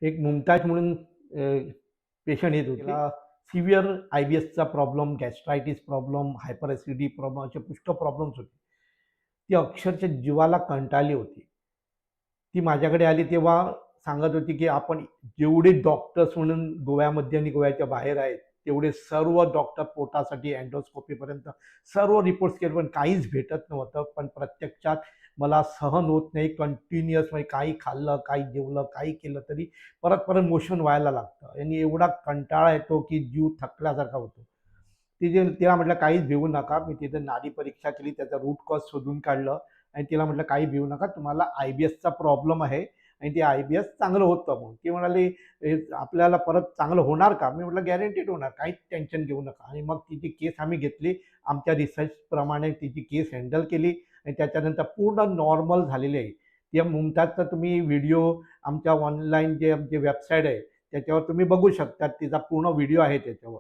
एक मुमताज म्हणून पेशंट येत होते. तिला सिव्हिअर IBSचा problem, gastritis problem, hyper acidity problem असे पुष्कळ प्रॉब्लेम्स होते. ती अक्षरशः जीवाला कंटाळली होती. ती माझ्याकडे आली तेव्हा सांगत होती, की आपण जेवढे डॉक्टर्स म्हणून गोव्यामध्ये आणि गोव्याच्या बाहेर आहेत, तेवढे सर्व डॉक्टर पोटासाठी एंडोस्कोपीपर्यंत सर्व रिपोर्ट्स केले, पण काहीच भेटत नव्हतं. पण प्रत्यक्षात मला सहन होत नाही. कंटिन्युअस म्हणजे काही खाल्लं, काही जेवलं, काही केलं तरी परत परत मोशन व्हायला लागतं आणि एवढा कंटाळा येतो, की जीव थकल्यासारखा होतो. तिला म्हटलं काहीच भिवू नका. मी तिथे नाडी परीक्षा केली, त्याचा रूट कॉज शोधून काढलं आणि तिला म्हटलं काही भिवू नका, तुम्हाला IBSचा प्रॉब्लेम आहे आणि ते IBS चांगलं होतं म्हणून. ती म्हणाली आपल्याला परत चांगलं होणार का? मी म्हटलं गॅरंटीड होणार, काहीच टेन्शन घेऊ नका. आणि मग तिची केस आम्ही घेतली, आमच्या रिसर्चप्रमाणे तिची केस हँडल केली आणि त्याच्यानंतर पूर्ण नॉर्मल झालेली आहे. त्या मुमताजचा तुम्ही व्हिडिओ आमच्या ऑनलाईन जे आमची वेबसाईट आहे त्याच्यावर तुम्ही बघू शकता, तिचा पूर्ण व्हिडिओ आहे त्याच्यावर.